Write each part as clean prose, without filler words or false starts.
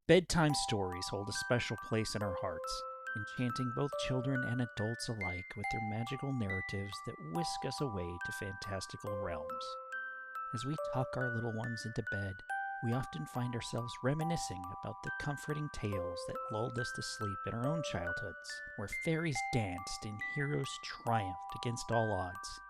Bedtime stories hold a special place in our hearts, enchanting both children and adults alike with their magical narratives that whisk us away to fantastical realms. As we tuck our little ones into bed, we often find ourselves reminiscing about the comforting tales that lulled us to sleep in our own childhoods, where fairies danced and heroes triumphed against all odds.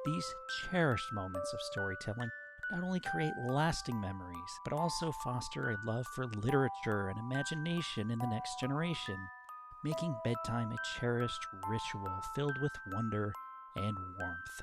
These cherished moments of storytelling not only create lasting memories, but also foster a love for literature and imagination in the next generation, making bedtime a cherished ritual filled with wonder and warmth.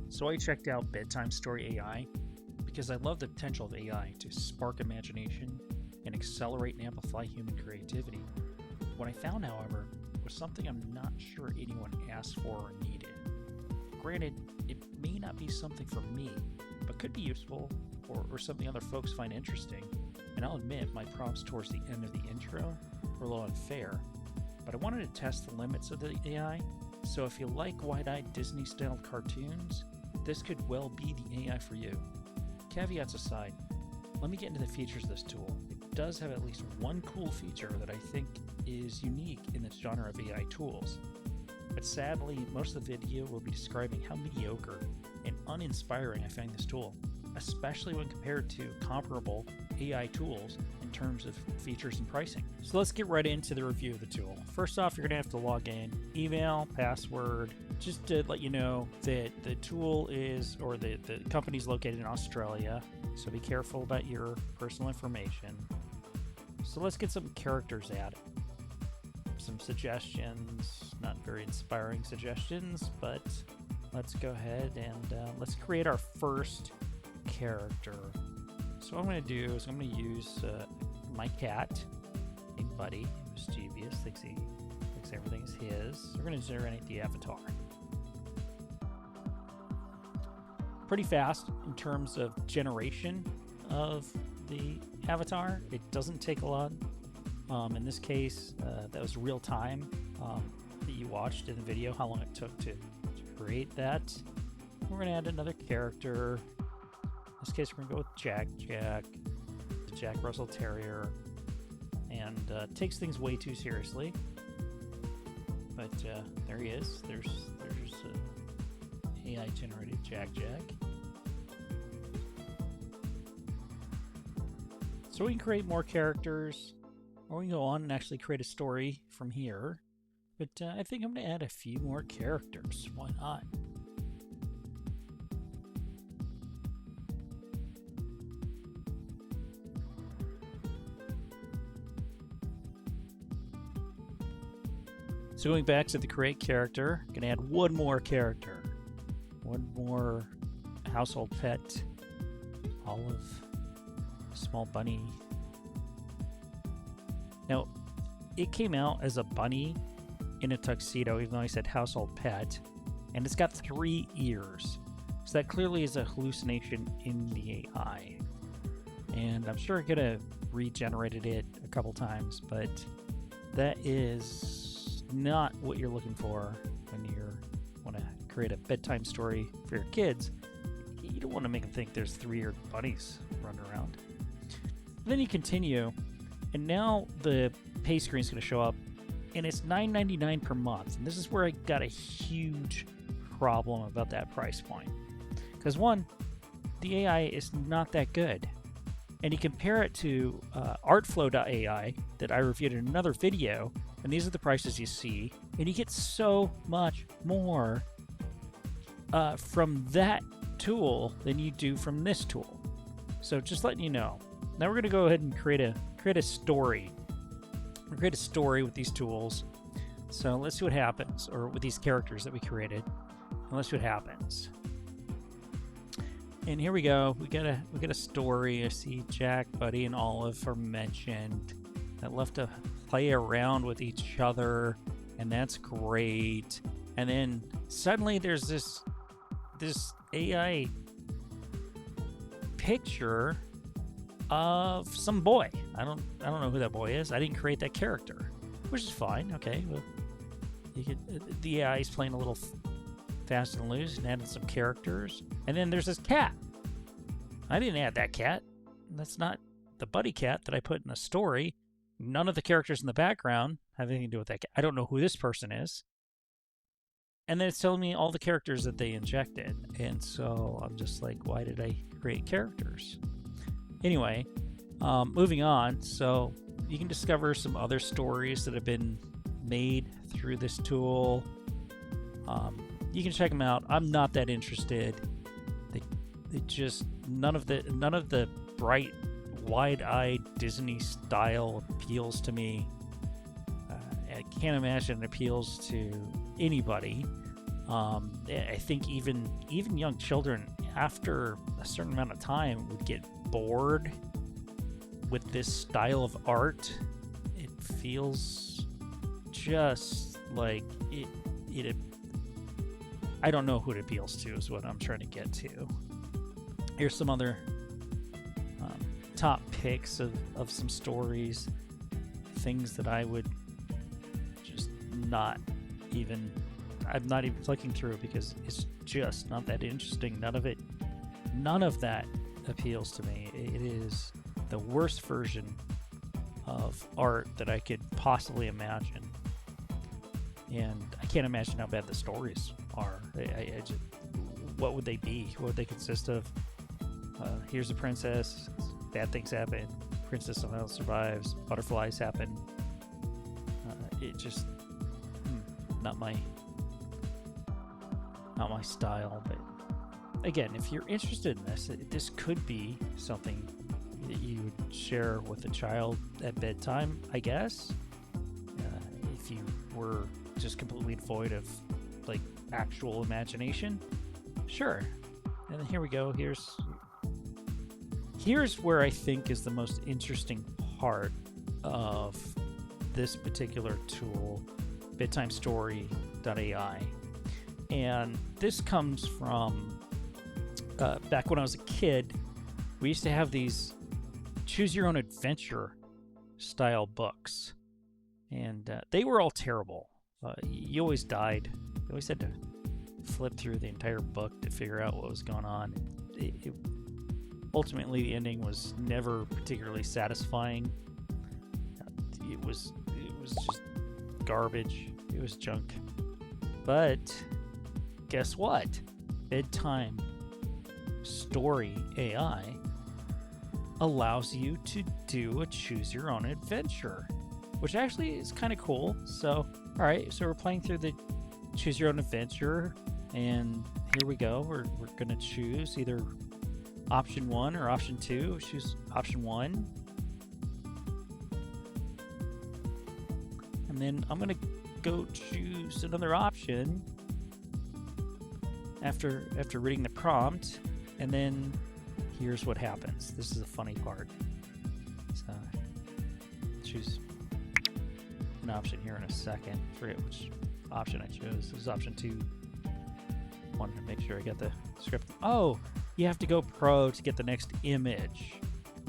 So I checked out Bedtime Story AI because I love the potential of AI to spark imagination and accelerate and amplify human creativity. What I found, however, was something I'm not sure anyone asked for or needed. Granted, it may not be something for me, but could be useful or something other folks find interesting. And I'll admit my prompts towards the end of the intro were a little unfair, but I wanted to test the limits of the AI. So if you like wide-eyed Disney-style cartoons, this could well be the AI for you. Caveats aside, let me get into the features of this tool. It does have at least one cool feature that I think is unique in this genre of AI tools. But sadly, most of the video will be describing how mediocre and uninspiring I find this tool, especially when compared to comparable AI tools in terms of features and pricing. So let's get right into the review of the tool. First off, you're going to have to log in, email, password, just to let you know that the tool is, or the company's located in Australia, so be careful about your personal information. So let's get some characters added. Some suggestions, not very inspiring suggestions, but let's go ahead and let's create our first character. So what I'm going to do is I'm going to use my cat named Buddy, mischievous, thinks everything is his. We're going to generate the avatar. Pretty fast in terms of generation of the avatar. It doesn't take a lot. In this case, that was real time that you watched in the video, how long it took to create that. We're going to add another character. In this case, we're going to go with Jack, the Jack Russell Terrier, and takes things way too seriously. But there he is. There's AI generated Jack. So we can create more characters, or we can go on and actually create a story from here. But I think I'm going to add a few more characters. Why not? So going back to the create character, I'm going to add one more character. One more household pet. Olive. Small bunny. Now, it came out as a bunny in a tuxedo, even though I said household pet, and it's got 3 ears. So that clearly is a hallucination in the AI. And I'm sure I could have regenerated it a couple times, but that is not what you're looking for when you want to create a bedtime story for your kids. You don't want to make them think there's 3-eared bunnies running around. Then you continue, and now the pay screen is going to show up, and it's $9.99 per month. And this is where I got a huge problem about that price point. Because one, the AI is not that good. And you compare it to artflow.ai that I reviewed in another video, and these are the prices you see, and you get so much more from that tool than you do from this tool. So just letting you know. Now we're going to go ahead and create a story. We're going to create a story with these tools. So let's see what happens, or with these characters that we created. And let's see what happens. And here we go. We got a story. I see Jack, Buddy, and Olive are mentioned. That love to play around with each other, and that's great. And then suddenly there's this AI picture of some boy. I don't know who that boy is. I didn't create that character, which is fine. Okay, well, the AI is playing a little fast and loose and added some characters. And then there's this cat. I didn't add that cat. That's not the buddy cat that I put in a story, none of the characters in the background have anything to do with that cat. I don't know who this person is. And then it's telling me all the characters that they injected. And so I'm just like, why did I create characters? Anyway, moving on. So you can discover some other stories that have been made through this tool. You can check them out. I'm not that interested. They just none of the bright, wide-eyed Disney style appeals to me. I can't imagine it appeals to anybody. I think even young children, after a certain amount of time, would get bored with this style of art. It feels just like it. I don't know who it appeals to, is what I'm trying to get to. Here's some other top picks of some stories, things that I would just not even. I'm not even clicking through because it's just not that interesting. None of that appeals to me. It is the worst version of art that I could possibly imagine. And I can't imagine how bad the stories are. I just, what would they be? What would they consist of? Here's a princess, bad things happen, princess somehow survives, butterflies happen. It just, not my style. But again, if you're interested in this, this could be something that you would share with a child at bedtime, I guess. If you were just completely devoid of like actual imagination, sure. And then here we go. Here's where I think is the most interesting part of this particular tool, Bedtimestory.ai. And this comes from back when I was a kid. We used to have these choose your own adventure style books, and they were all terrible. You always died. You always had to flip through the entire book to figure out what was going on. Ultimately, the ending was never particularly satisfying. It was just garbage. It was junk. But guess what? Bedtime Story AI allows you to do a choose your own adventure, which actually is kind of cool. So, all right, so we're playing through the choose your own adventure, and here we go. We're going to choose either option 1 or option 2. Choose option 1. And then I'm going to go choose another option after reading the prompt, and then here's what happens. This is the funny part. So choose an option here in a second. I forget which option I chose. This is option 2. Wanted to make sure I got the script. Oh, you have to go pro to get the next image.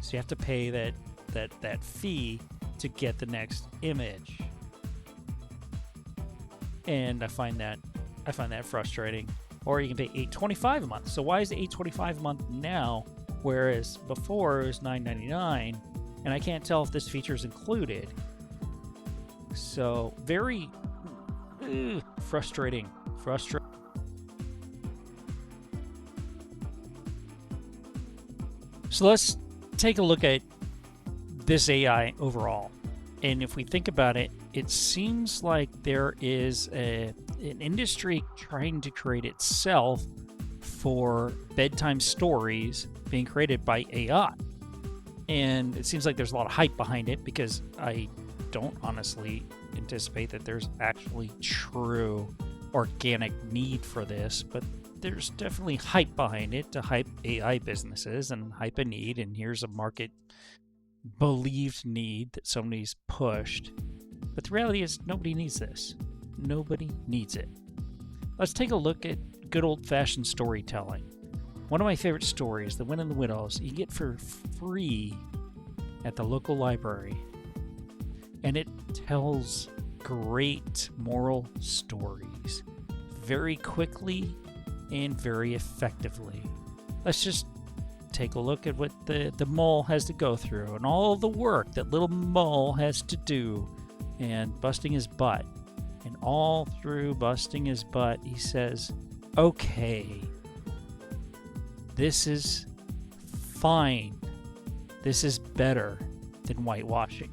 So you have to pay that fee to get the next image. And I find that frustrating. Or you can pay $8.25 a month. So why is it $8.25 a month now, whereas before it was $9.99? And I can't tell if this feature is included. So very frustrating. So let's take a look at this AI overall. And if we think about it, it seems like there is an industry trying to create itself for bedtime stories being created by AI. And it seems like there's a lot of hype behind it, because I don't honestly anticipate that there's actually true organic need for this, but there's definitely hype behind it to hype AI businesses and hype a need. And here's a market believed need that somebody's pushed. But the reality is nobody needs this. Nobody needs it. Let's take a look at good old-fashioned storytelling. One of my favorite stories, The Wind and the Widows, you get for free at the local library. And it tells great moral stories very quickly and very effectively. Let's just take a look at what the mole has to go through and all the work that little mole has to do and busting his butt. And all through busting his butt, he says, okay, this is fine. This is better than whitewashing.